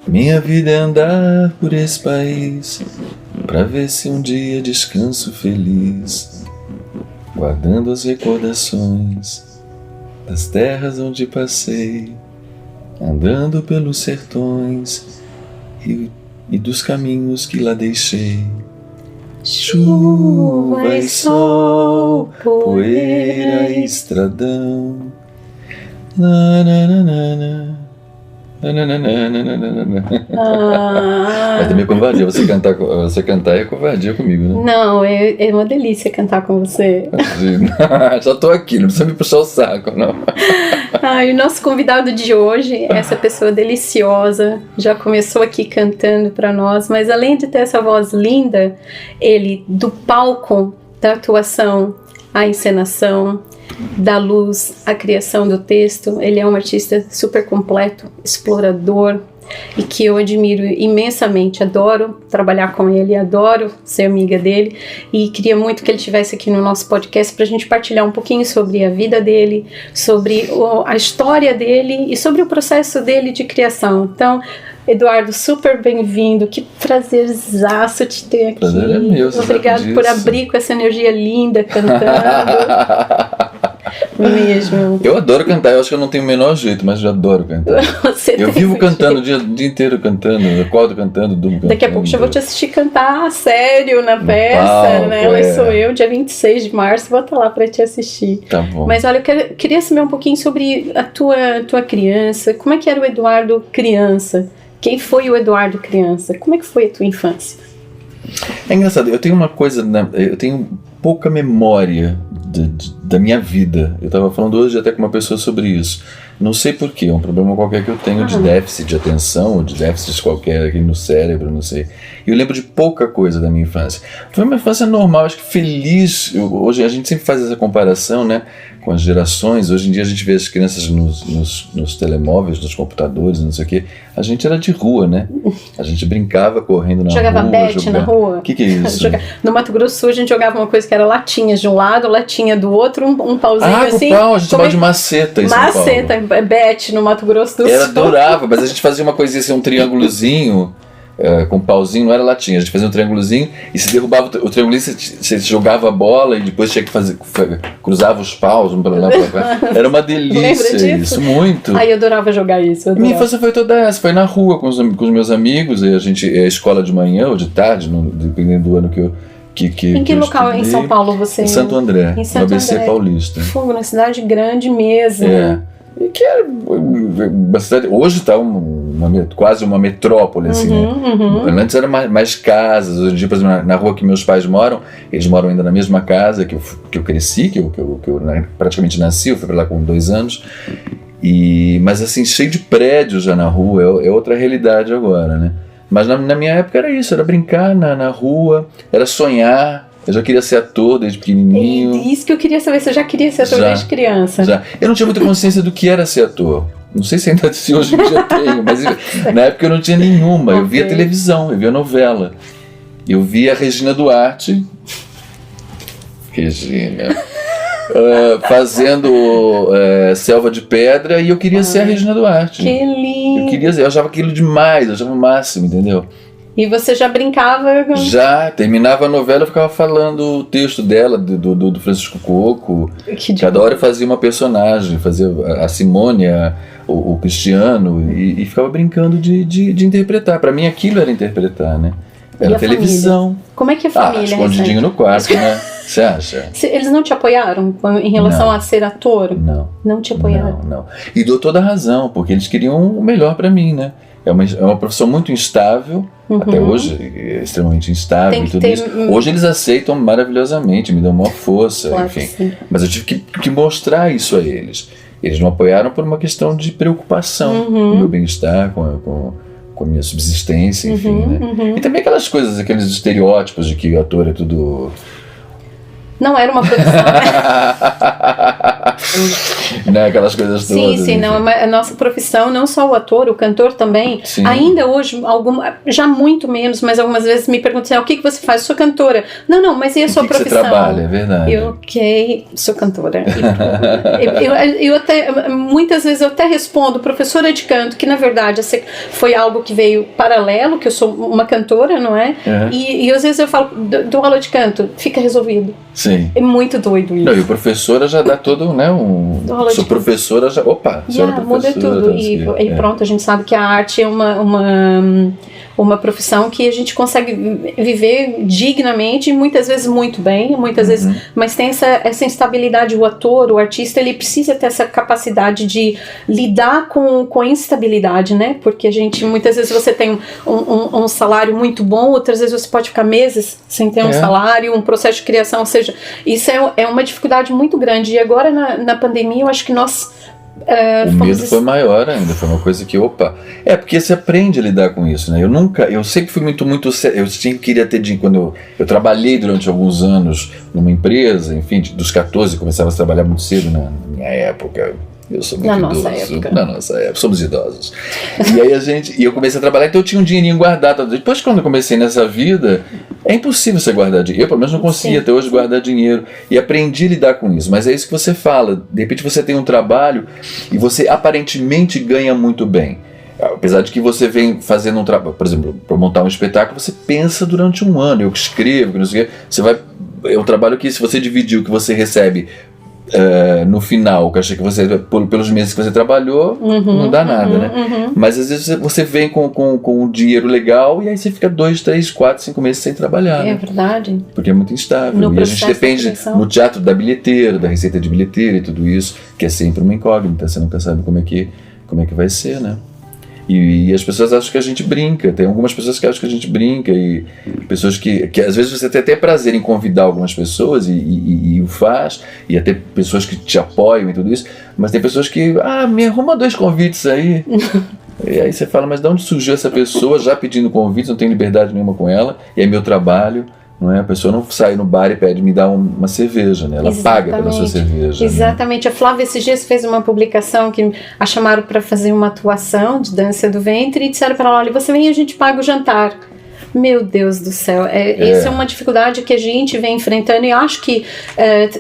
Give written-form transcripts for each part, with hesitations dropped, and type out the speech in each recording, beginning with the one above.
Minha vida é andar por esse país, pra ver se um dia descanso feliz, guardando as recordações das terras onde passei, andando pelos sertões e dos caminhos que lá deixei. Chuva e sol, poeira e estradão. Mas também é covardia, você cantar é covardia comigo, né? Não, é uma delícia cantar com você. Já tô aqui, não precisa me puxar o saco, não. E o nosso convidado de hoje é essa pessoa deliciosa, já começou aqui cantando para nós, mas além de ter essa voz linda, ele, do palco, da atuação, a encenação, da luz, a criação do texto, ele é um artista super completo, explorador, e que eu admiro imensamente, adoro trabalhar com ele, adoro ser amiga dele, e queria muito que ele estivesse aqui no nosso podcast para a gente partilhar um pouquinho sobre a vida dele, sobre a história dele e sobre o processo dele de criação. Então, Eduardo, super bem-vindo, que prazerzaço te ter aqui. Prazer é meu, obrigado por abrir com essa energia linda cantando. Mesmo. Eu adoro cantar, eu acho que eu não tenho o menor jeito, mas eu adoro cantar. Eu vivo cantando o dia inteiro cantando, eu acordo cantando, durmo cantando. Daqui a pouco já vou te assistir cantar sério na peça, palco, né? Hoje sou eu, dia 26 de março, vou estar lá para te assistir. Tá bom. Mas olha, eu queria saber um pouquinho sobre a tua criança. Como é que era o Eduardo criança? Quem foi o Eduardo criança? Como é que foi a tua infância? É engraçado, eu tenho uma coisa, eu tenho pouca memória da minha vida. Eu estava falando hoje até com uma pessoa sobre isso. Não sei porquê, é um problema qualquer que eu tenho de déficit de atenção, ou de déficit qualquer aqui no cérebro, não sei. E eu lembro de pouca coisa da minha infância. Foi uma infância normal, acho que feliz. Hoje a gente sempre faz essa comparação, né, com as gerações. Hoje em dia a gente vê as crianças nos telemóveis, nos computadores, não sei o quê. A gente era de rua, né? A gente brincava correndo na jogava rua. Bet na rua. O que é isso? No Mato Grosso do Sul a gente jogava uma coisa que era latinhas de um lado, latinha do outro, um pauzinho assim. Pau, a gente chamava de maceta em São Paulo. Maceta, Bet no Mato Grosso do Sul. Era adorava, mas a gente fazia uma coisinha assim, um triângulozinho, com pauzinho, não era latinha, a gente fazia um triângulozinho e se derrubava o triângulo, você jogava a bola e depois tinha que cruzava os paus, um pra lá, pra cá. Era uma delícia isso, muito. Ai, eu adorava jogar isso. Minha infância foi toda essa, foi na rua com os meus amigos, e a escola de manhã ou de tarde, dependendo do ano que eu em que local em São Paulo você? Em Santo André, em Santo no ABC André. Paulista. Fogo, na cidade grande mesmo. E que era uma cidade, hoje está quase uma metrópole, assim, né? Antes eram mais casas. Hoje em dia, por exemplo, na rua que meus pais moram, eles moram ainda na mesma casa que eu cresci, que eu praticamente nasci, eu fui para lá com 2 anos. Mas assim, cheio de prédios já na rua, é outra realidade agora, né? Mas na minha época era isso, era brincar na rua, era sonhar. Eu já queria ser ator desde pequenininho. Isso que eu queria saber, você já queria ser ator desde criança? Já. Eu não tinha muita consciência do que era ser ator. Não sei se ainda se hoje em dia tenho, mas na época eu não tinha nenhuma. Eu via televisão, eu via novela. Eu via Regina Duarte. Fazendo Selva de Pedra, e eu queria ser a Regina Duarte. Que lindo! Eu achava aquilo demais, eu achava o máximo, entendeu? E você já brincava? Já, terminava a novela, eu ficava falando o texto dela, do Francisco Coco. Cada hora eu fazia uma personagem, fazia a Simônia, o Cristiano, e ficava brincando de interpretar. Pra mim aquilo era interpretar, né? Era televisão. Família? Como é que a família escondidinho no quarto, né? Você acha? Eles não te apoiaram em relação a ser ator? Não. Não te apoiaram? Não. E dou toda a razão, porque eles queriam o melhor pra mim, né? É uma profissão muito instável, até hoje é extremamente instável e tudo isso. Hoje eles aceitam maravilhosamente, me dão maior força, claro, enfim. Mas eu tive que mostrar isso a eles. Eles não apoiaram por uma questão de preocupação com o meu bem-estar, com a minha subsistência, enfim, né? E também aquelas coisas, aqueles estereótipos de que o ator é tudo... Não era uma produção. né? Aquelas coisas todas. Sim, não, a nossa profissão, não só o ator, o cantor também, ainda hoje, já muito menos, mas algumas vezes me perguntam assim, o que você faz? Eu sou cantora. Não, mas e a sua profissão? Você trabalha, é verdade. Eu sou cantora. Eu até, muitas vezes eu até respondo professora de canto, que na verdade foi algo que veio paralelo, que eu sou uma cantora, não é? E às vezes eu falo, dou aula de canto, fica resolvido. Sim. É muito doido isso. Não, e a professora já dá todo, né? Sou professora já. Opa, muda tudo. E pronto, a gente sabe que a arte é uma profissão que a gente consegue viver dignamente e muitas vezes muito bem, muitas vezes, mas tem essa instabilidade. O ator, o artista, ele precisa ter essa capacidade de lidar com a instabilidade, né? Porque muitas vezes você tem um salário muito bom, outras vezes você pode ficar meses sem ter um salário, um processo de criação, ou seja, isso é uma dificuldade muito grande. E agora na pandemia eu acho que nós o medo foi maior ainda, foi uma coisa que, porque você aprende a lidar com isso, né? Eu sempre fui muito, eu sempre queria ter dinheiro. Quando eu trabalhei durante alguns anos numa empresa, enfim, dos 14, começava a trabalhar muito cedo na minha época. Eu sou muito idoso. Na nossa época, somos idosos. E aí eu comecei a trabalhar, então eu tinha um dinheirinho guardado. Depois, quando eu comecei nessa vida, é impossível você guardar dinheiro. Eu, pelo menos, não conseguia até hoje guardar dinheiro. E aprendi a lidar com isso. Mas é isso que você fala. De repente você tem um trabalho e você aparentemente ganha muito bem. Apesar de que você vem fazendo um trabalho, por exemplo, para montar um espetáculo, você pensa durante um ano. Eu que escrevo, que não sei o quê. É um trabalho que, se você dividir o que você recebe no final, que acha que você, pelos meses que você trabalhou, não dá nada, né? Mas às vezes você vem com um dinheiro legal e aí você fica 2, 3, 4, 5 meses sem trabalhar. É, né? Verdade. Porque é muito instável. E a gente depende no teatro da bilheteira, da receita de bilheteira e tudo isso, que é sempre uma incógnita, você nunca sabe como é que vai ser, né? E as pessoas acham que a gente brinca. Tem algumas pessoas que acham que a gente brinca, e pessoas que às vezes você tem até prazer em convidar algumas pessoas e o faz, e até pessoas que te apoiam e tudo isso, mas tem pessoas que me arruma 2 convites aí. E aí você fala, mas de onde surgiu essa pessoa já pedindo convites? Não tenho liberdade nenhuma com ela, e é meu trabalho. Não é? A pessoa não sai no bar e pede, me dá uma cerveja, né? Ela paga pela sua cerveja. Exatamente. Né? A Flávia esses dias fez uma publicação que a chamaram para fazer uma atuação de dança do ventre e disseram para ela, olha, você vem e a gente paga o jantar. Meu Deus do céu, essa é uma dificuldade que a gente vem enfrentando, e acho que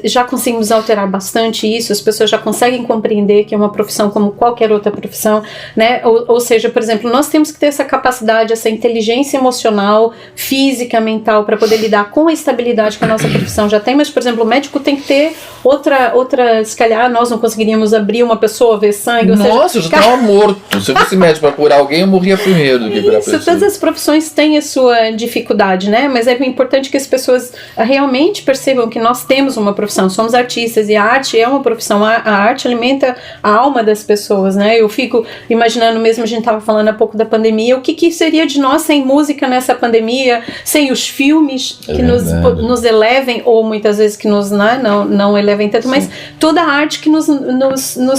já conseguimos alterar bastante isso. As pessoas já conseguem compreender que é uma profissão como qualquer outra profissão, né? Ou seja, por exemplo, nós temos que ter essa capacidade, essa inteligência emocional, física, mental, para poder lidar com a estabilidade que a nossa profissão já tem. Mas, por exemplo, o médico tem que ter outra, se calhar nós não conseguiríamos abrir uma pessoa, ver sangue. Nossa, eu já estava morto. Se eu fosse médico para curar alguém, eu morria primeiro do que para a pessoa. Todas as profissões têm a sua dificuldade, né? Mas é importante que as pessoas realmente percebam que nós temos uma profissão, somos artistas, e a arte é uma profissão. A arte alimenta a alma das pessoas, né? Eu fico imaginando, mesmo a gente estava falando há pouco da pandemia, o que seria de nós sem música nessa pandemia, sem os filmes que nos elevem, ou muitas vezes que nos não elevem tanto, mas toda a arte que nos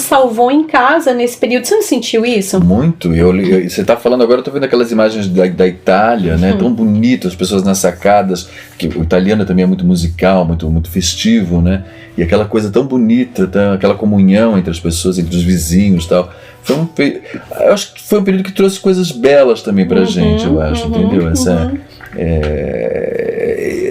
salvou em casa nesse período. Você não sentiu isso? Muito. Você está falando agora, eu estou vendo aquelas imagens da Itália, né? Tão bonito, as pessoas nas sacadas, que o italiano também é muito musical, muito, muito festivo, né? E aquela coisa tão bonita, aquela comunhão entre as pessoas, entre os vizinhos e tal. Eu acho que foi um período que trouxe coisas belas também pra gente, eu acho, entendeu?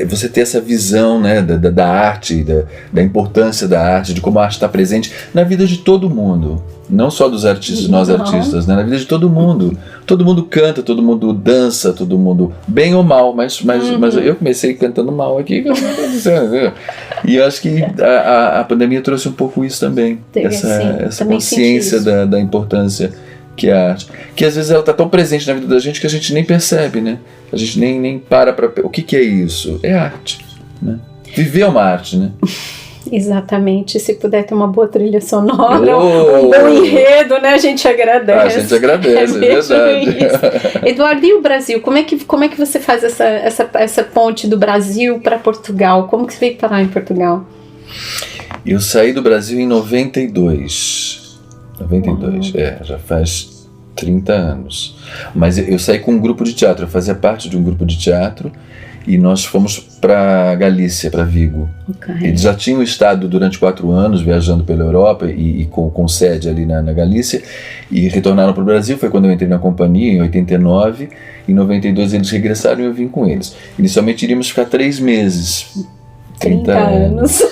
Você ter essa visão, né, da arte, da importância da arte, de como a arte está presente na vida de todo mundo. Não só dos artistas, nós artistas, né? Na vida de todo mundo. Todo mundo canta, todo mundo dança, todo mundo, bem ou mal, mas eu comecei cantando mal aqui, e eu acho que a pandemia trouxe um pouco isso também. Essa consciência da importância que é a arte. Que às vezes ela está tão presente na vida da gente que a gente nem percebe, né? A gente nem para o que é isso? É arte, né? Viver é uma arte, né? Exatamente, se puder ter uma boa trilha sonora, um bom enredo, né? A gente agradece. A gente agradece, é verdade. Isso. Eduardo, e o Brasil? Como é que você faz essa ponte do Brasil para Portugal? Como que você veio parar em Portugal? Eu saí do Brasil em 92. Já faz 30 anos. Mas eu saí com um grupo de teatro, eu fazia parte de um grupo de teatro. e nós fomos para Galícia, para Vigo. Okay. Eles já tinham estado durante 4 anos viajando pela Europa e com sede ali na Galícia, e retornaram para o Brasil. Foi quando eu entrei na companhia, em 89. Em 92 eles regressaram e eu vim com eles. Inicialmente iríamos ficar 3 meses. 30 anos.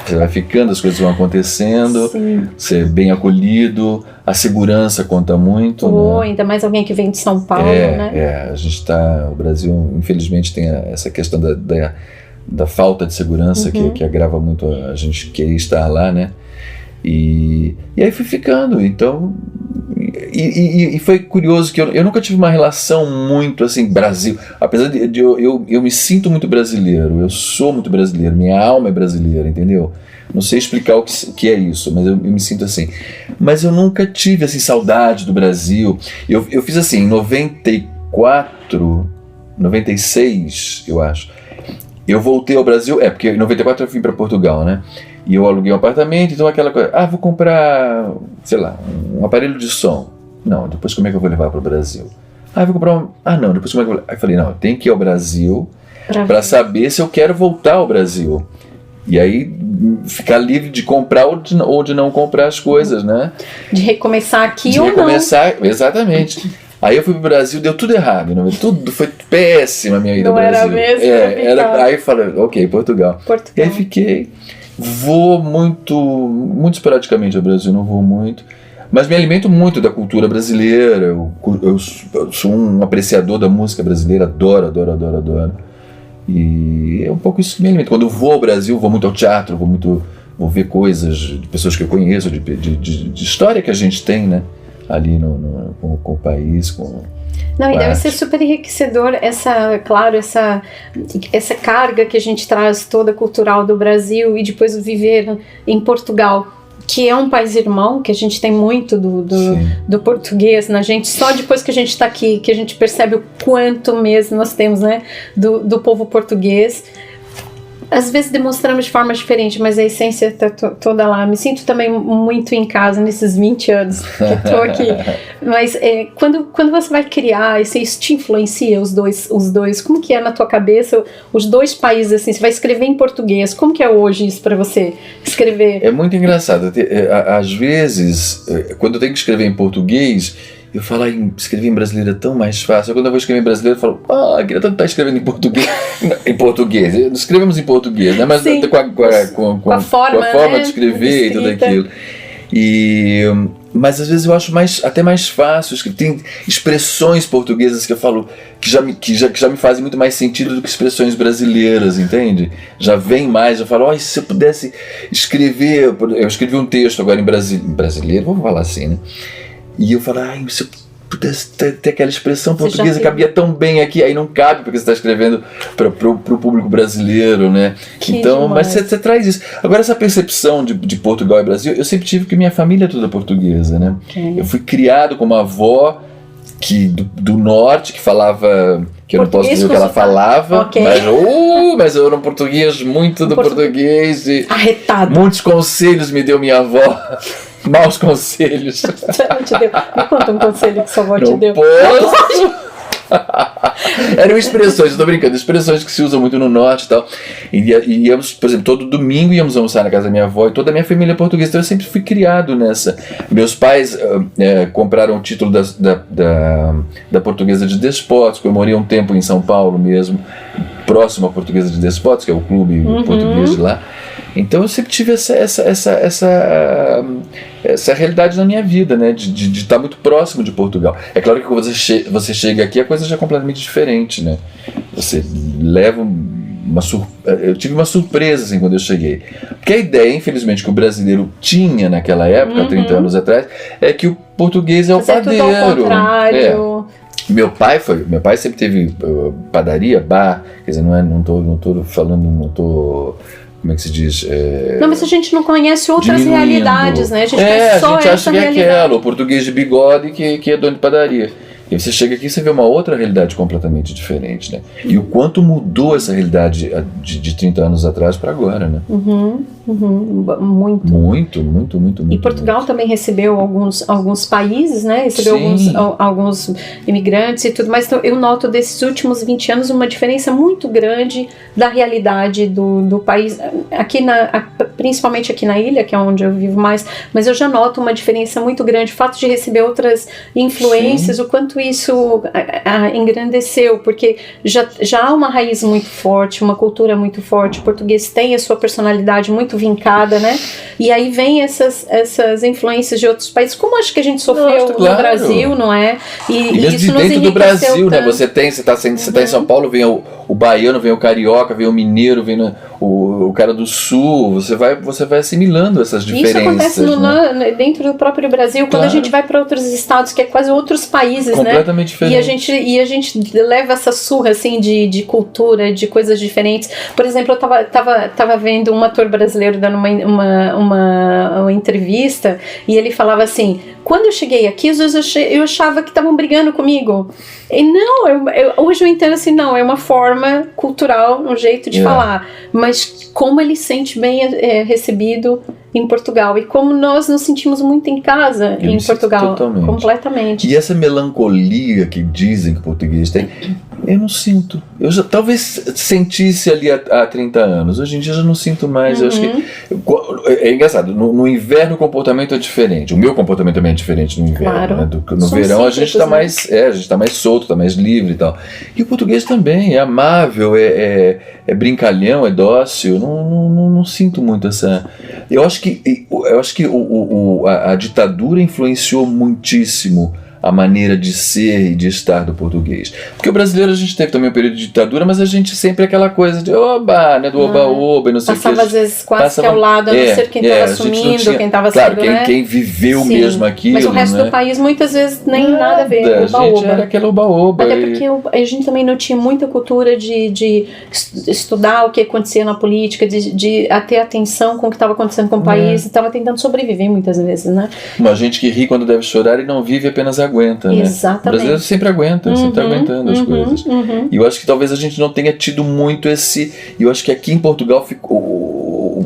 Você vai ficando, as coisas vão acontecendo, Sim. Ser bem acolhido, a segurança conta muito. Né? Ainda mais alguém que vem de São Paulo, né? A gente o Brasil, infelizmente, tem essa questão da falta de segurança que agrava muito a gente querer estar lá, né? E aí fui ficando, então... E foi curioso que eu nunca tive uma relação muito assim, Brasil. Apesar de eu me sinto muito brasileiro, eu sou muito brasileiro, minha alma é brasileira, entendeu? Não sei explicar o que é isso, mas eu me sinto assim. Mas eu nunca tive assim, saudade do Brasil. Eu fiz assim, em 94, 96, eu acho. Eu voltei ao Brasil, porque em 94 eu vim para Portugal, né? E eu aluguei um apartamento, então aquela coisa, vou comprar, sei lá, um aparelho de som. Não, depois como é que eu vou levar para o Brasil? Vou comprar não, depois como é que eu vou... Aí eu falei, não, eu tenho que ir ao Brasil para saber se eu quero voltar ao Brasil. E aí ficar livre de comprar ou de não comprar as coisas, né? De recomeçar aqui ou não. Exatamente. Aí eu fui pro Brasil, deu tudo errado, não? Tudo foi péssima a minha ida ao Brasil. Não era mesmo? Aí eu falei, ok, Portugal. E aí fiquei, vou muito esporadicamente ao Brasil, não vou muito, mas me alimento muito da cultura brasileira, eu sou um apreciador da música brasileira, adoro. E é um pouco isso que me alimenta. Quando eu vou ao Brasil, vou muito ao teatro, vou ver coisas de pessoas que eu conheço, de história que a gente tem, né? Ali com o país, Não, e deve ser super enriquecedor essa carga que a gente traz toda cultural do Brasil e depois viver em Portugal, que é um país irmão, que a gente tem muito do português na gente, só depois que a gente está aqui, que a gente percebe o quanto mesmo nós temos, né, do povo português. Às vezes demonstramos de forma diferente, mas a essência está toda lá. Me sinto também muito em casa nesses 20 anos que estou aqui. Mas quando você vai criar, isso te influencia os dois? Como que é na tua cabeça os dois países? Assim, você vai escrever em português. Como que é hoje isso para você escrever? É muito engraçado. Às vezes, quando eu tenho que escrever em português, eu falo, escrever em brasileiro é tão mais fácil. Quando eu vou escrever em brasileiro, eu falo, queria tanto estar escrevendo em português. Em português, escrevemos em português, né? Mas com a forma de escrever e tudo aquilo. Mas às vezes eu acho até mais fácil, que tem expressões portuguesas que eu falo que já me fazem muito mais sentido do que expressões brasileiras, entende? Já vem mais, eu falo, se eu pudesse escrever, eu escrevi um texto agora em brasileiro, vamos falar assim, né? E eu falo, se eu pudesse ter aquela expressão portuguesa, cabia tão bem aqui, aí não cabe porque você está escrevendo para o público brasileiro, né? Então, mas você traz isso. Agora, essa percepção de Portugal e Brasil, eu sempre tive, que minha família é toda portuguesa, né? Okay. Eu fui criado com uma avó do norte que falava, que eu não posso dizer o que ela falava, okay. mas eu era um português muito do português. Arretado. Muitos conselhos me deu minha avó. Maus conselhos. Me conta um conselho que sua avó te deu. Posso. Eram expressões, eu tô brincando, expressões que se usam muito no norte e tal. E íamos, por exemplo, todo domingo íamos almoçar na casa da minha avó e toda a minha família é portuguesa, então eu sempre fui criado nessa. Meus pais compraram o título da Portuguesa de Despótico. Eu morei um tempo em São Paulo mesmo, próximo à Portuguesa de Despótico, que é o clube português de lá. Então eu sempre tive essa realidade na minha vida, né? De estar muito próximo de Portugal. É claro que quando você chega aqui, a coisa já é completamente diferente, né? Você leva eu tive uma surpresa assim, quando eu cheguei. Porque a ideia, infelizmente, que o brasileiro tinha naquela época, 30 anos atrás, é que o português é o padeiro. Tudo ao contrário. Meu pai sempre teve padaria, bar, quer dizer, não tô falando, como é que se diz? Não, mas a gente não conhece outras realidades, né? A gente conhece só a gente acha que é realidade. aquela, o português de bigode que é dono de padaria. E você chega aqui e você vê uma outra realidade completamente diferente, né? E o quanto mudou essa realidade de 30 anos atrás para agora, né? Muito. E Portugal também recebeu alguns países, né? Recebeu alguns imigrantes e tudo, mas eu noto desses últimos 20 anos uma diferença muito grande da realidade do país, principalmente aqui na ilha, que é onde eu vivo mais, mas eu já noto uma diferença muito grande, o fato de receber outras influências, o quanto isso engrandeceu, porque já há uma raiz muito forte, uma cultura muito forte, o português tem a sua personalidade muito vincada, né? E aí vem essas influências de outros países, como acho que a gente sofreu no Brasil, não é? E mesmo isso dentro do Brasil, né? Você tá em São Paulo, vem o baiano, vem o carioca, vem o mineiro, vem o cara do sul, você vai assimilando essas diferenças. Isso acontece dentro do próprio Brasil, quando a gente vai para outros estados, que é quase outros países, completamente diferente. E a gente leva essa surra assim de cultura, de coisas diferentes. Por exemplo, eu tava vendo um ator brasileiro dando uma entrevista, e ele falava assim: quando eu cheguei aqui, às vezes eu achava que estavam brigando comigo. E não, hoje eu entendo assim, não, é uma forma cultural, um jeito de falar, mas como ele se sente bem recebido em Portugal, e como nós nos sentimos muito em casa em Portugal, totalmente. Completamente. E essa melancolia que dizem que o português tem, eu não sinto. Eu já talvez sentisse ali há 30 anos, hoje em dia eu já não sinto mais. Eu acho que é engraçado, no inverno o comportamento é diferente, o meu comportamento também é diferente no inverno, claro. Né? No verão a gente está mais solto, está mais livre e tal, e o português também é amável, é brincalhão, é dócil. Não sinto muito essa. Eu acho que a ditadura influenciou muitíssimo a maneira de ser e de estar do português. Porque o brasileiro, a gente teve também um período de ditadura, mas a gente sempre aquela coisa de oba, né, do oba-oba e não sei o que. Passava às vezes quase que ao lado, a não ser quem estava assumindo, quem estava sendo, claro, quem viveu mesmo aquilo. Mas o resto do país, muitas vezes, nem nada a ver com oba-oba. A gente era aquele oba-oba. Até porque a gente também não tinha muita cultura de estudar o que acontecia na política, de ter atenção com o que estava acontecendo com o país, e estava tentando sobreviver muitas vezes, né? Uma gente que ri quando deve chorar e não vive, apenas aguenta, né? Exatamente. O brasileiro sempre aguenta, sempre está aguentando as coisas. E eu acho que talvez a gente não tenha tido muito esse. Eu acho que aqui em Portugal ficou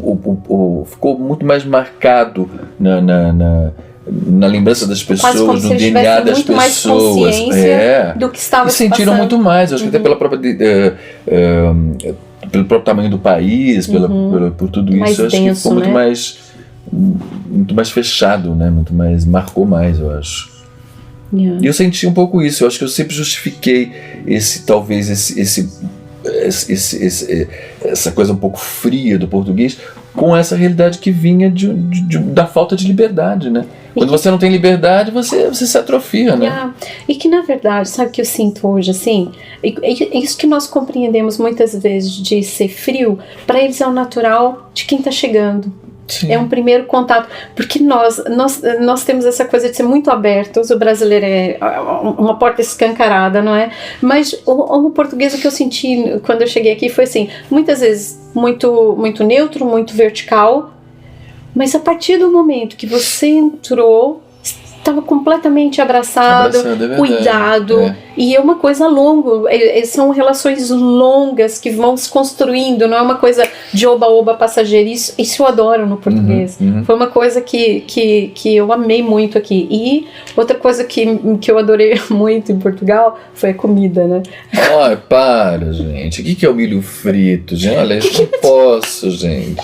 muito mais marcado na lembrança das pessoas, no DNA das muito pessoas. Mais consciência do que estava se sentiram passando. muito mais, eu acho que até pelo próprio tamanho do país, por tudo isso, mais eu acho denso, que ficou muito mais fechado, né? Marcou mais, eu acho. E eu senti um pouco isso. Eu acho que eu sempre justifiquei essa coisa um pouco fria do português com essa realidade que vinha da falta de liberdade, né? Quando você não tem liberdade, você se atrofia, né? E que, na verdade, sabe o que eu sinto hoje, assim? Isso que nós compreendemos muitas vezes de ser frio, para eles é o natural de quem está chegando. Sim. É um primeiro contato, porque nós temos essa coisa de ser muito abertos. O brasileiro é uma porta escancarada, não é? Mas o português, o que eu senti quando eu cheguei aqui foi assim, muitas vezes muito, muito neutro, muito vertical, mas a partir do momento que você entrou, estava completamente abraçado, cuidado, e é uma coisa longa, são relações longas que vão se construindo, não é uma coisa de oba-oba passageiro. Isso eu adoro no português. Foi uma coisa que eu amei muito aqui. E outra coisa que eu adorei muito em Portugal foi a comida, né? Ai, para, gente. O que é o milho frito, gente? Olha, eu não posso, gente.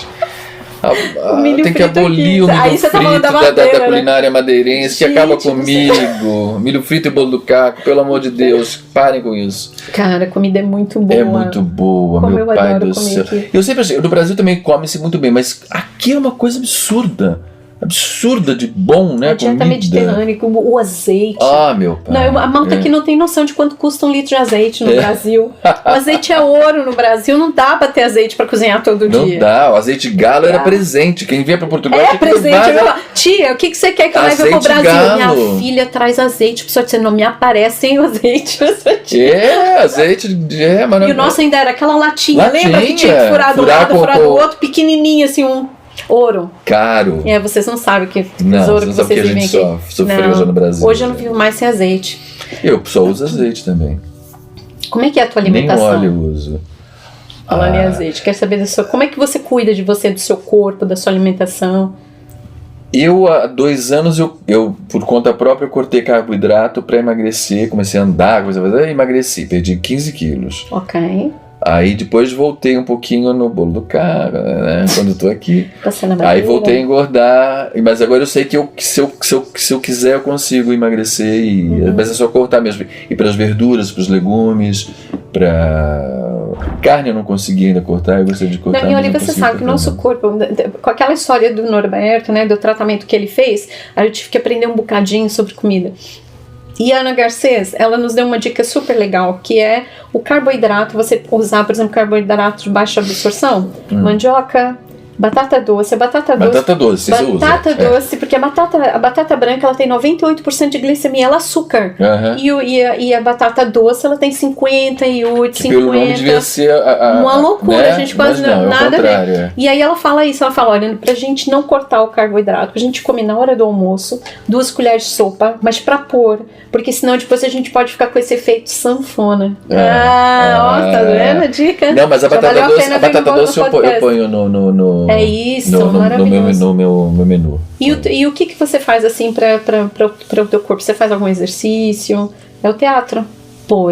Tem que abolir o milho frito da culinária madeirense, que acaba comigo. Milho frito e bolo do caco, pelo amor de Deus, parem com isso. Cara, a comida é muito boa. É muito boa, como meu pai do céu. Eu sempre achei, no Brasil também come-se muito bem, mas aqui é uma coisa absurda de bom, né? A dieta mediterrânea, o azeite. Meu pai. Não, a malta aqui não tem noção de quanto custa um litro de azeite no Brasil. O azeite é ouro no Brasil, não dá pra ter azeite pra cozinhar todo dia. Não dá, o azeite galo era presente. Quem vinha pra Portugal é presente. Tia, o que você quer que eu leve pro Brasil? Galo. Minha filha traz azeite, só que você não me aparece sem o azeite. Azeite maravilhoso. E o nosso ainda era aquela latinha. Lembra que tinha que furar do lado, furar do outro, pequenininho assim, ouro. Caro. Vocês não sabem que tesouro que vocês vivem aqui. Sofreu já no Brasil. Hoje eu não vivo mais sem azeite. Eu só uso azeite também. Como é que é a tua alimentação? Nem óleo eu uso. Falando em azeite, quero saber como é que você cuida de você, do seu corpo, da sua alimentação? Eu, há 2 anos, eu por conta própria, cortei carboidrato para emagrecer, comecei a andar, emagreci, perdi 15 quilos. Ok. Aí depois voltei um pouquinho no bolo do cara, né? Quando eu tô aqui. Passando a Aí barriga. voltei a engordar, mas agora eu sei que se eu quiser eu consigo emagrecer, mas é só cortar mesmo. E para as verduras, para os legumes, para carne eu não consegui ainda cortar, eu gostaria de cortar. Não, e olha, você sabe que o nosso corpo, com aquela história do Norberto, né, do tratamento que ele fez, aí eu tive que aprender um bocadinho sobre comida. E a Ana Garcês, ela nos deu uma dica super legal, que é o carboidrato, você usar, por exemplo, carboidrato de baixa absorção, mandioca, batata doce, Batata doce, você usa. Batata doce, porque a batata branca ela tem 98% de glicemia, ela é açúcar. E a batata doce ela tem 58, que 50. Pelo nome devia ser uma loucura, né? a gente quase não, nada a ver. E aí ela fala isso, ela fala, olha, pra gente não cortar o carboidrato, pra gente comer na hora do almoço, 2 colheres de sopa, mas pra pôr, porque senão depois a gente pode ficar com esse efeito sanfona. Tá vendo a dica? Não, mas a batata doce eu ponho no é isso, no meu menu. E o que você faz assim para o teu corpo? Você faz algum exercício? É o teatro. Pô,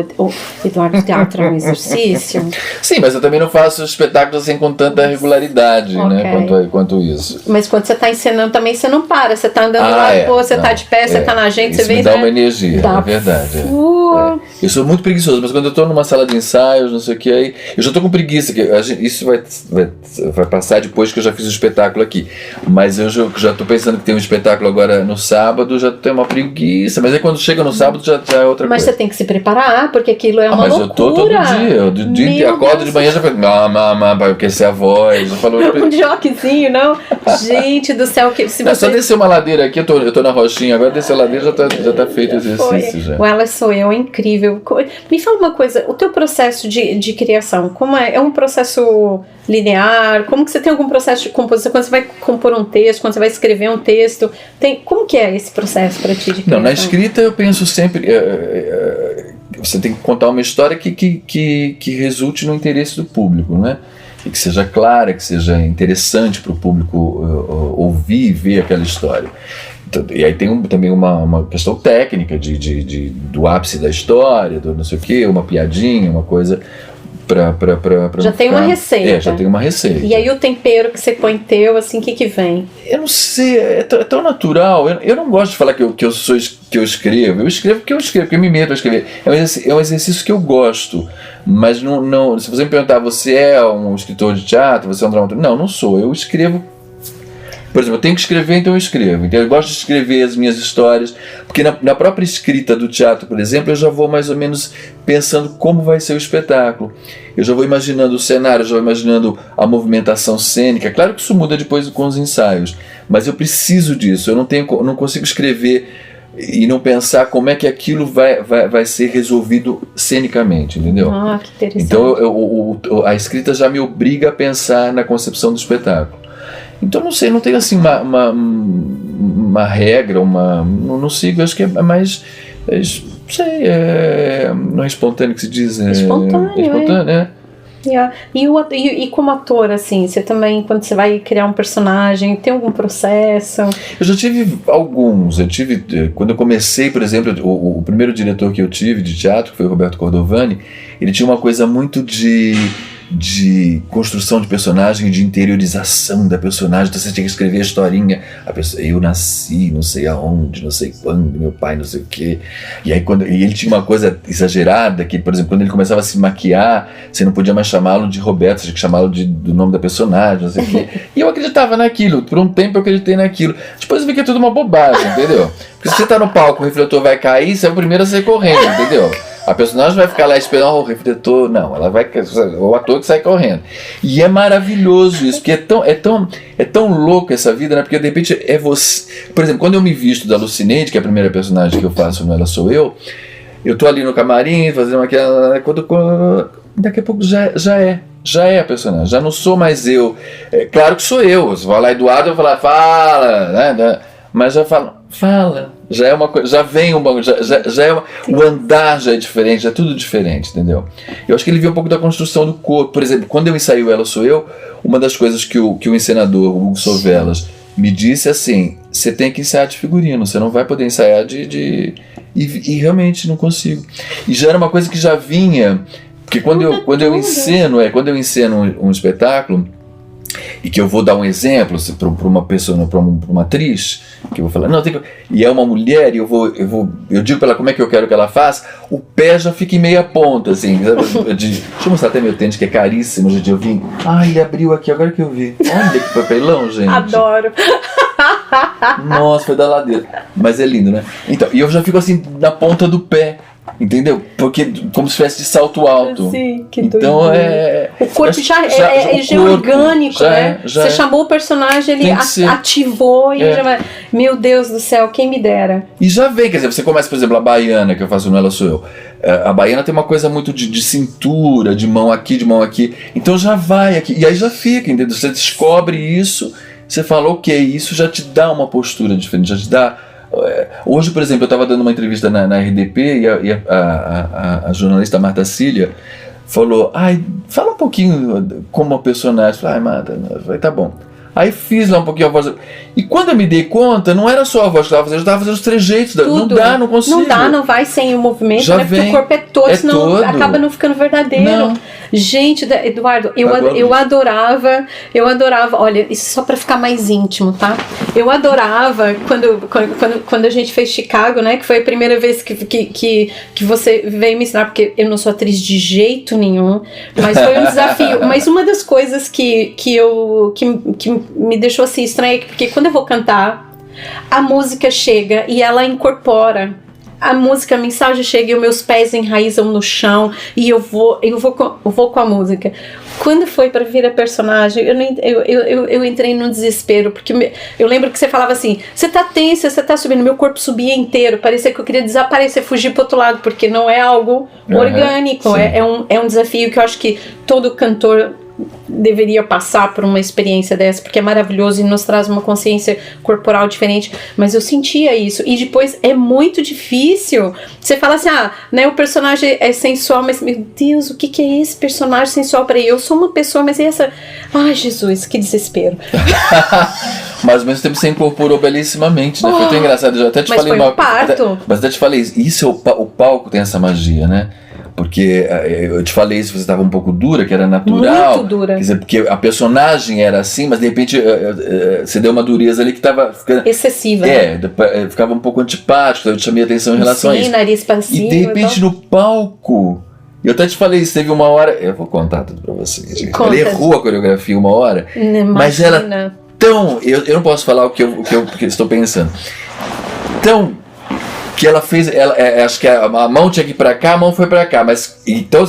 Eduardo, o teatro é um exercício? Sim, mas eu também não faço espetáculos assim com tanta regularidade, né, quanto isso. Mas quando você está encenando também, você não para. Você está andando lá, você está de pé, você está na gente, isso você vem... me dá uma energia, é verdade. Eu sou muito preguiçoso, mas quando eu estou numa sala de ensaios, não sei o que, aí eu já estou com preguiça, isso vai passar depois que eu já fiz o espetáculo aqui. Mas eu já estou pensando que tem um espetáculo agora no sábado, já tenho uma preguiça, mas aí quando chega no sábado já é outra coisa. Mas você tem que se preparar, porque aquilo é uma loucura. Mas eu tô todo dia, acordo de manhã já falo, vai aquecer a voz. Um joquezinho, não? Gente do céu, que se você... Só descer uma ladeira aqui, eu tô na roxinha, agora descer a ladeira já tá feito o exercício. Já. O Ela Sou Eu é incrível. Me fala uma coisa, o teu processo de criação, como é um processo linear? Como que você tem algum processo de composição? Quando você vai compor um texto, quando você vai escrever um texto, como que é esse processo para ti de criação? Não, na escrita eu penso sempre... você tem que contar uma história que resulte no interesse do público, né? E que seja clara, que seja interessante para o público ouvir e ver aquela história. Então, e aí tem também uma questão técnica do ápice da história, do não sei o quê, uma piadinha, uma coisa... Já tem uma receita. Já tem uma receita. E aí o tempero que você põe teu, assim, o que vem? Eu não sei, é tão natural. Eu não gosto de falar que eu escrevo. Eu escrevo porque eu escrevo, porque eu me meto a escrever. É um exercício que eu gosto. Mas não, se você me perguntar, você é um escritor de teatro, você é um dramaturgo? Não sou. Eu escrevo. Por exemplo, eu tenho que escrever, então eu escrevo. Então eu gosto de escrever as minhas histórias, porque na própria escrita do teatro, por exemplo, eu já vou mais ou menos pensando como vai ser o espetáculo. Eu já vou imaginando o cenário, eu já vou imaginando a movimentação cênica. Claro que isso muda depois com os ensaios, mas eu preciso disso. Eu não consigo escrever e não pensar como é que aquilo vai ser resolvido cenicamente, entendeu? Que interessante. Então a escrita já me obriga a pensar na concepção do espetáculo. Então não sei, não tem assim uma regra, não sigo, acho que é mais, não é espontâneo que se diz, espontâneo, E como ator, assim, você também, quando você vai criar um personagem, tem algum processo? Eu já tive alguns, quando eu comecei, por exemplo, o primeiro diretor que eu tive de teatro, que foi o Roberto Cordovani, ele tinha uma coisa muito de construção de personagem e de interiorização da personagem. Então você tinha que escrever a historinha, eu nasci não sei aonde, não sei quando, meu pai não sei o quê, e aí e ele tinha uma coisa exagerada, que por exemplo, quando ele começava a se maquiar, você não podia mais chamá-lo de Roberto, você tinha que chamá-lo do nome da personagem, não sei o quê. E eu acreditava naquilo, por um tempo eu acreditei naquilo, depois eu vi que é tudo uma bobagem, entendeu? Porque se você tá no palco, o refletor vai cair, você é o primeiro a sair correndo, entendeu? A personagem vai ficar lá esperando o refletor, não, o ator que sai correndo. E é maravilhoso isso, porque é tão louco essa vida, né? Porque de repente é você. Por exemplo, quando eu me visto da Lucineide, que é a primeira personagem que eu faço no Ela Sou Eu tô ali no camarim fazendo aquela. Daqui a pouco já é a personagem, já não sou mais eu. Claro que sou eu. Você vai lá, Eduardo, eu vou falar, fala, né? Mas já fala, Já é uma coisa, já vem já é o andar já é diferente, já é tudo diferente, entendeu? Eu acho que ele vê um pouco da construção do corpo. Por exemplo, quando eu ensaio Ela Sou Eu, uma das coisas que o encenador, o Hugo Sovelas, me disse assim: você tem que ensaiar de figurino, você não vai poder ensaiar e realmente não consigo. E já era uma coisa que já vinha, porque quando eu enseno um espetáculo, e que eu vou dar um exemplo para uma pessoa, para uma atriz, que eu vou falar, não, e é uma mulher, e eu digo para ela como é que eu quero que ela faça, o pé já fica em meia ponta, assim, sabe? Deixa eu mostrar até meu tênis, que é caríssimo, hoje eu vim, ele abriu aqui, agora que eu vi, olha que papelão, gente. Adoro. Nossa, foi da ladeira, mas é lindo, né? Então, e eu já fico assim, na ponta do pé, entendeu? Porque como se fosse de salto alto. Sim, que então doido. O corpo já é orgânico, né? Você chamou o personagem, ele ativou e já vai. Meu Deus do céu, quem me dera. E já vem, quer dizer, você começa, por exemplo, a baiana, que eu faço no Ela Sou Eu. A baiana tem uma coisa muito de cintura, de mão aqui. Então já vai aqui. E aí já fica, entendeu? Você descobre isso, você fala, ok, isso já te dá uma postura diferente, já te dá. Hoje, por exemplo, eu estava dando uma entrevista na RDP e a jornalista Marta Cília falou, fala um pouquinho como a personagem. Eu falei, Marta, tá bom. Aí fiz lá um pouquinho a voz. E quando eu me dei conta, não era só a voz que eu estava fazendo os trejeitos. Não dá, não consigo. Não dá, não vai sem o movimento, né? Porque o corpo é todo, senão acaba não ficando verdadeiro. Não. Gente, Eduardo, eu adorava, olha, isso só pra ficar mais íntimo, tá? Eu adorava quando a gente fez Chicago, né? Que foi a primeira vez que você veio me ensinar, porque eu não sou atriz de jeito nenhum, mas foi um desafio. Mas uma das coisas que me deixou assim estranha, porque quando eu vou cantar, a música chega e ela incorpora. A música, a mensagem chega e os meus pés enraizam no chão e eu vou com a música. Quando foi para vir a personagem, eu entrei num desespero, porque eu lembro que você falava assim, você tá tensa, você tá subindo, meu corpo subia inteiro, parecia que eu queria desaparecer, fugir pro outro lado, porque não é algo orgânico, é um desafio que eu acho que todo cantor deveria passar por uma experiência dessa, porque é maravilhoso e nos traz uma consciência corporal diferente, mas eu sentia isso, e depois é muito difícil, você fala assim, né, o personagem é sensual, mas meu Deus, o que é esse personagem sensual para eu sou uma pessoa, mas essa, Jesus, que desespero. Mas ao mesmo tempo você incorporou belíssimamente, né? Foi tão engraçado, eu até te falei mas até te falei, isso o palco tem essa magia, né? Porque eu te falei, se você estava um pouco dura, que era natural. Muito dura. Quer dizer, porque a personagem era assim, mas de repente você deu uma dureza ali que estava ficando excessiva. Ficava um pouco antipático, eu te chamei a atenção em relação a isso. Nariz pra cima. E de repente no palco, eu até te falei isso, teve uma hora. Eu vou contar tudo pra você, gente. Ela errou a coreografia uma hora, mas ela tão. Eu não posso falar o que eu estou pensando. Então. Que ela fez, acho que a mão tinha que ir pra cá, a mão foi pra cá, mas então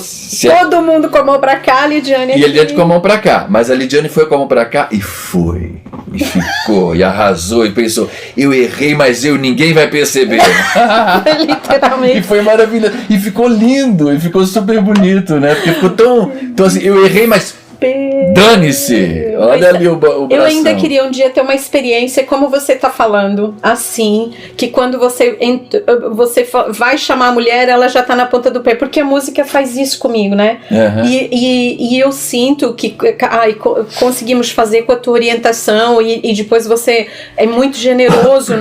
todo mundo com a mão pra cá, a Lidiane e a Lidiane com a mão pra cá, mas a Lidiane foi com a mão pra cá e foi, e ficou, e arrasou, e pensou, eu errei, mas ninguém vai perceber. Literalmente. E foi maravilhoso, e ficou lindo, e ficou super bonito, né, porque ficou tão assim, eu errei, mas dane-se! Olha ali o bração. Eu ainda queria um dia ter uma experiência como você tá falando, assim, que quando você vai chamar a mulher, ela já tá na ponta do pé, porque a música faz isso comigo, né? Uhum. E eu sinto que conseguimos fazer com a tua orientação e depois você é muito generoso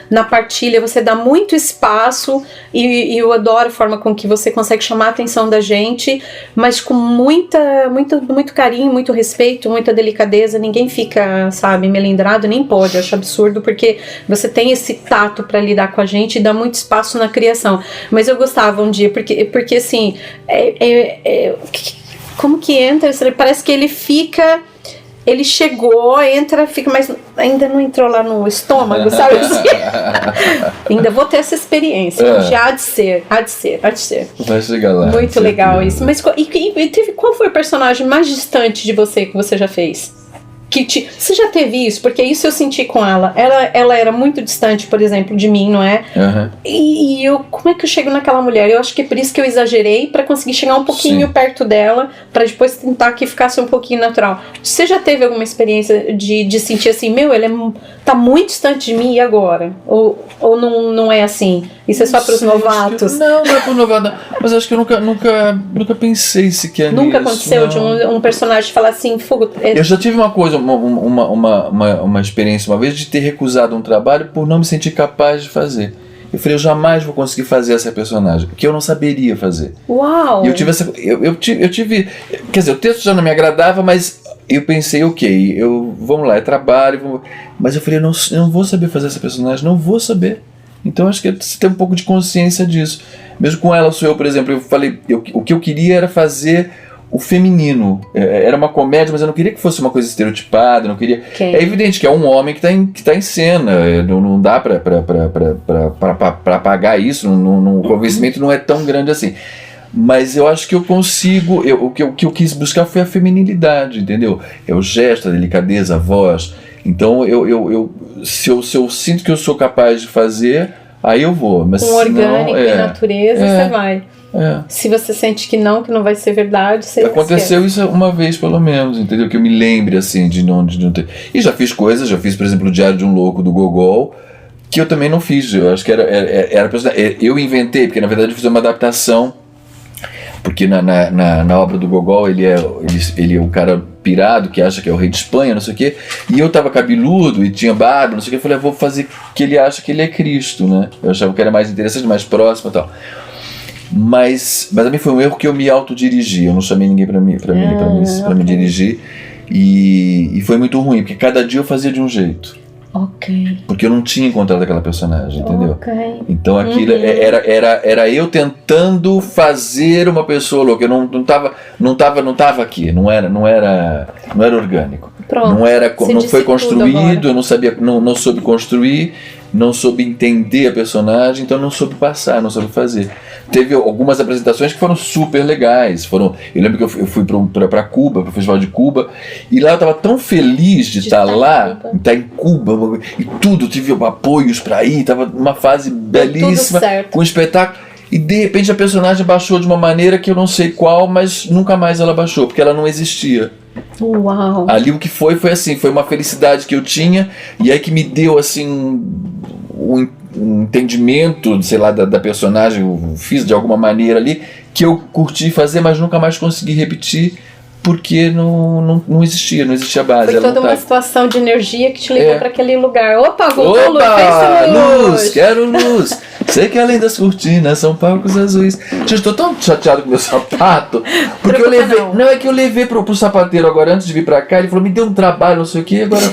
na partilha, você dá muito espaço e eu adoro a forma com que você consegue chamar a atenção da gente, mas com muito carinho, muito respeito, muita delicadeza, ninguém fica, sabe, melindrado, nem pode, eu acho absurdo, porque você tem esse tato pra lidar com a gente e dá muito espaço na criação, mas eu gostava um dia, porque assim, como que entra, parece que ele chegou, entra, fica, mas ainda não entrou lá no estômago, sabe? Ainda vou ter essa experiência. Já há de ser. Vai chegar lá. Muito legal isso. Mas qual foi o personagem mais distante de você que você já fez? Você já teve isso? Porque isso eu senti com ela. Ela era muito distante, por exemplo, de mim, não é? Uhum. E eu, como é que eu chego naquela mulher? Eu acho que é por isso que eu exagerei, pra conseguir chegar um pouquinho perto dela, pra depois tentar que ficasse um pouquinho natural. Você já teve alguma experiência de sentir assim, tá muito distante de mim, e agora? Ou não é assim? Isso é só pros novatos? Não é pro novato, não. Mas acho que eu nunca pensei sequer nisso. Nunca aconteceu de um personagem falar assim, fogo... Eu já tive uma coisa, uma experiência uma vez de ter recusado um trabalho por não me sentir capaz de fazer. Eu falei, eu jamais vou conseguir fazer essa personagem, porque eu não saberia fazer. Uau! E eu tive essa... Eu tive... Quer dizer, o texto já não me agradava, mas eu pensei, ok, vamos lá, é trabalho, mas eu falei, eu não vou saber fazer essa personagem, não vou saber. Então acho que você tem um pouco de consciência disso. Mesmo com Ela Sou Eu, por exemplo, eu falei, o que eu queria era fazer o feminino. Era uma comédia, mas eu não queria que fosse uma coisa estereotipada, não queria... Okay. É evidente que é um homem que tá em cena, não dá pra apagar isso, o convencimento não é tão grande assim. Mas eu acho que eu consigo, o que eu quis buscar foi a feminilidade, entendeu? É o gesto, a delicadeza, a voz. Então se eu sinto que eu sou capaz de fazer, aí eu vou. Mas com orgânico e natureza, você vai. Se você sente que não vai ser verdade, você aconteceu isso uma vez pelo menos, entendeu? Que eu me lembre assim de não ter. E já fiz coisas, por exemplo, o Diário de um Louco do Gogol, que eu também não fiz. Eu acho que eu inventei, porque na verdade eu fiz uma adaptação, porque na obra do Gogol ele é um cara pirado que acha que é o rei de Espanha, não sei o quê, e eu tava cabeludo e tinha barba, não sei o quê, eu falei, vou fazer que ele acha que ele é Cristo, né? Eu achava que era mais interessante, mais próximo e tal. Mas a mim foi um erro que eu me autodirigi, eu não chamei ninguém pra me dirigir, e foi muito ruim, porque cada dia eu fazia de um jeito. Ok. Porque eu não tinha encontrado aquela personagem, entendeu? Okay. Então aquilo era eu tentando fazer uma pessoa louca. Eu não tava aqui, não era orgânico. Pronto, não foi construído, eu não sabia, não soube construir, não soube entender a personagem, então não soube passar, não soube fazer. Teve algumas apresentações que foram super legais. Eu lembro que eu fui para Cuba, para o Festival de Cuba, e lá eu estava tão feliz de estar lá, estar em Cuba, e tudo, tive apoios para ir, estava numa fase belíssima, com um espetáculo, e de repente a personagem baixou de uma maneira que eu não sei qual, mas nunca mais ela baixou, porque ela não existia. Uau. Ali o que foi assim, foi uma felicidade que eu tinha, e aí que me deu assim um entendimento, sei lá, da personagem, eu fiz de alguma maneira ali, que eu curti fazer, mas nunca mais consegui repetir, porque não existia base. Foi toda uma situação de energia que te levou para aquele lugar. Opa, voltou luz, quero luz. Sei que além das cortinas são palcos azuis. Gente, estou tão chateado com meu sapato, porque eu levei pro sapateiro agora, antes de vir pra cá, ele falou, me deu um trabalho, não sei o que, agora...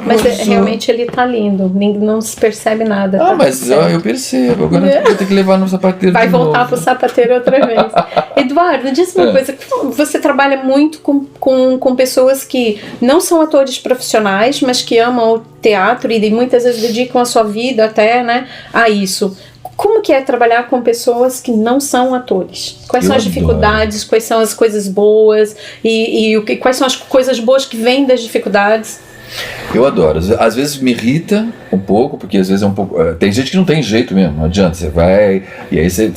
Mas realmente ele tá lindo, não se percebe nada. Mas eu percebo, agora eu vou ter que levar no sapateiro. Vai voltar pro sapateiro outra vez. Eduardo, diz uma coisa, você trabalha muito com pessoas que não são atores profissionais, mas que amam o teatro e muitas vezes dedicam a sua vida até, né, a isso. Como que é trabalhar com pessoas que não são atores? Quais são as dificuldades, quais são as coisas boas e quais são as coisas boas que vêm das dificuldades? Eu adoro. Às vezes me irrita um pouco, porque às vezes é um pouco... Tem gente que não tem jeito mesmo, não adianta. Você vai e aí você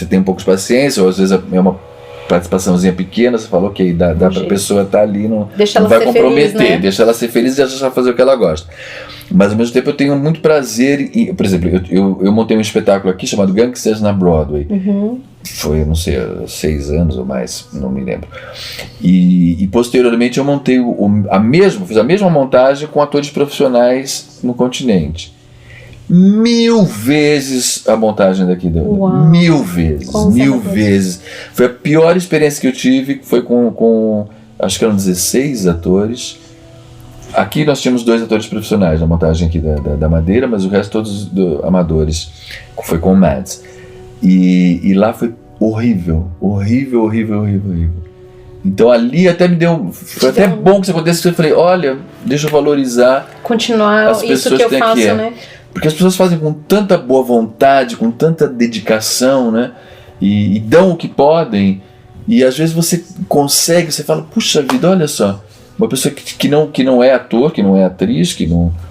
tem um pouco de paciência, ou às vezes é uma participaçãozinha pequena, você fala, ok, dá pra pessoa estar ali, não vai comprometer, feliz, né? Deixa ela ser feliz e deixa ela fazer o que ela gosta. Mas ao mesmo tempo eu tenho muito prazer em, por exemplo, eu montei um espetáculo aqui chamado Gangsters na Broadway. Foi, não sei, 6 anos ou mais, não me lembro. E posteriormente eu montei fiz a mesma montagem com atores profissionais no continente. 1000 vezes a montagem daqui. 1000 vezes. Foi a pior experiência que eu tive, foi com acho que eram 16 atores. Aqui nós tínhamos 2 atores profissionais na montagem aqui da Madeira, mas o resto todos amadores. Foi com o Mads. E lá foi horrível. Então ali até me deu... Foi até bom que isso acontecesse, eu falei, olha, deixa eu valorizar. Continuar as pessoas isso que eu faço, aqui, né? Porque as pessoas fazem com tanta boa vontade, com tanta dedicação, né? E dão o que podem. E às vezes você consegue, você fala, puxa vida, olha só. uma pessoa que não é ator, que não é atriz,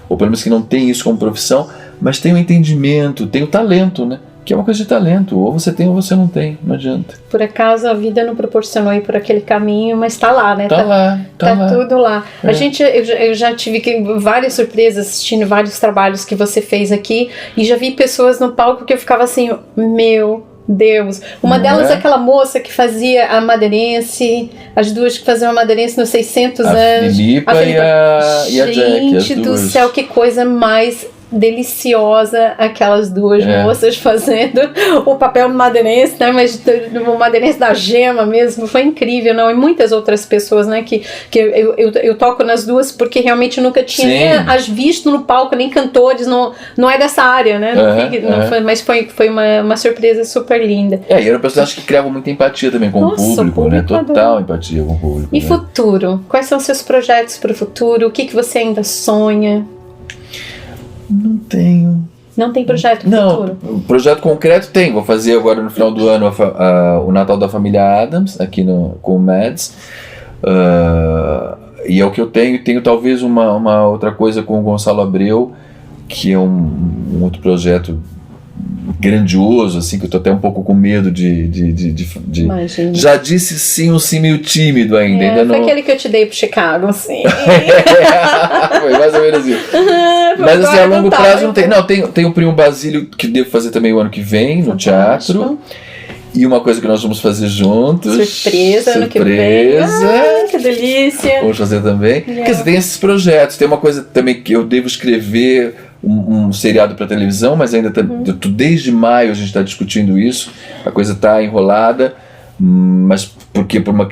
ou pelo menos que não tem isso como profissão, mas tem o entendimento, tem o talento, né? Que é uma coisa de talento, ou você tem ou você não tem, não adianta. Por acaso a vida não proporcionou ir por aquele caminho, mas tá lá, né? Tá lá. Tudo lá. Eu já tive várias surpresas assistindo vários trabalhos que você fez aqui, e já vi pessoas no palco que eu ficava assim, meu Deus. Uma delas é aquela moça que fazia a madeirense, as duas que faziam a madeirense nos 600 anos. Filipa e a Jack. Gente do céu, que coisa mais deliciosa aquelas duas moças fazendo o papel madeirense, né? Mas o madeirense da Gema mesmo, foi incrível, não? E muitas outras pessoas, né? Que eu toco nas duas porque realmente eu nunca tinha nem as visto no palco, nem cantores, não é dessa área, né? Mas foi uma surpresa super linda. E era um personagem que criava muita empatia também com o público, né? Total empatia com o público. E futuro? Quais são os seus projetos para o futuro? O que você ainda sonha? Não tenho. Não tem projeto no futuro? Não, projeto concreto tem. Vou fazer agora no final do ano o Natal da Família Addams, aqui com o Mads. E é o que eu tenho. Tenho talvez uma outra coisa com o Gonçalo Abreu, que é um outro projeto grandioso, assim, que eu tô até um pouco com medo de já disse sim, um sim meio tímido ainda. Foi não... aquele que eu te dei pro Chicago, assim. Foi mais ou menos isso. Mas assim, a longo prazo não tem. Não, tem o Primo Basílio, que devo fazer também o ano que vem, no teatro. E uma coisa que nós vamos fazer juntos. Surpresa, ano que vem. Que delícia. Vamos fazer também. Quer dizer, tem esses projetos. Tem uma coisa também que eu devo escrever, um seriado para televisão, mas ainda desde maio a gente está discutindo isso. A coisa está enrolada, mas por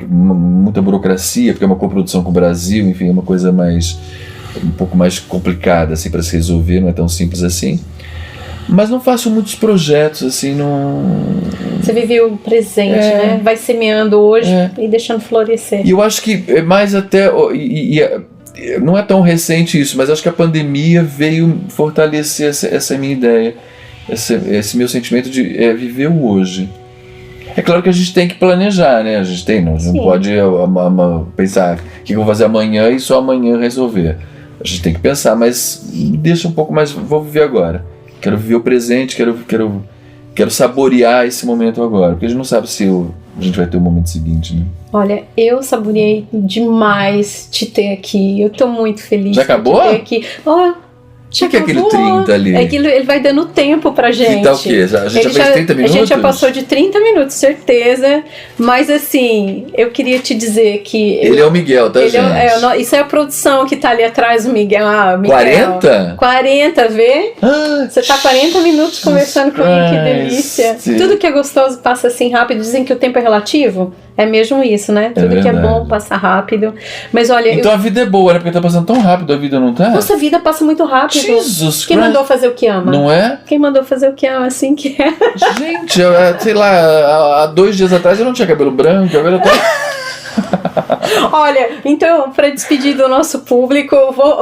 muita burocracia, porque é uma coprodução com o Brasil, enfim, é uma coisa um pouco mais complicada assim, para se resolver, não é tão simples assim. Mas não faço muitos projetos, assim, não... Você vive o presente, né? Vai semeando hoje e deixando florescer. E eu acho que é mais até... não é tão recente isso, mas acho que a pandemia veio fortalecer essa minha ideia, esse meu sentimento de viver o hoje. É claro que a gente tem que planejar, né? A gente não pode pensar o que eu vou fazer amanhã e só amanhã resolver. A gente tem que pensar, mas deixa um pouco mais... Vou viver agora. Quero viver o presente, quero saborear esse momento agora. Porque a gente não sabe se a gente vai ter o momento seguinte, né? Olha, eu saboreei demais te ter aqui. Eu tô muito feliz. Já acabou? De ter aqui. O que é aquele 30 ali? Ele vai dando tempo pra gente. Então o quê? A gente já fez 30 minutos? A gente já passou de 30 minutos, certeza. Mas assim, eu queria te dizer que... Ele é o Miguel, tá, gente? Isso é a produção que tá ali atrás, o Miguel. Miguel. 40? 40, vê? Você tá 40 minutos conversando comigo, que delícia. Tudo que é gostoso passa assim rápido. Dizem que o tempo é relativo. É mesmo isso, né? Tudo que é bom passa rápido. Mas olha... Então a vida é boa, né? Porque tá passando tão rápido, a vida não tá? Nossa, a vida passa muito rápido. Jesus Quem mandou fazer o que ama? Não é? Quem mandou fazer o que ama, assim que é. Gente, sei lá, há 2 dias atrás eu não tinha cabelo branco, agora eu tô... Olha, então, para despedir do nosso público,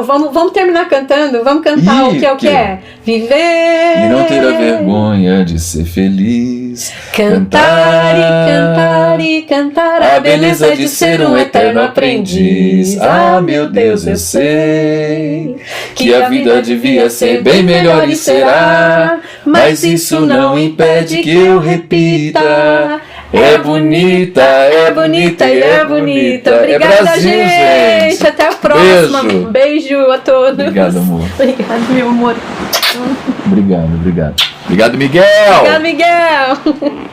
vamos terminar cantando? Vamos cantar o que é? Viver e não ter a vergonha de ser feliz. Cantar e cantar e cantar a beleza de ser um eterno aprendiz. Meu Deus, eu sei que a vida devia ser bem melhor e será, mas isso não impede que eu repita. É bonita, é bonita e é bonita. Obrigada, Brasil, gente. Até a próxima. Beijo a todos. Obrigado, amor. Obrigado, meu amor. Obrigado. Obrigado, Miguel. Obrigado, Miguel.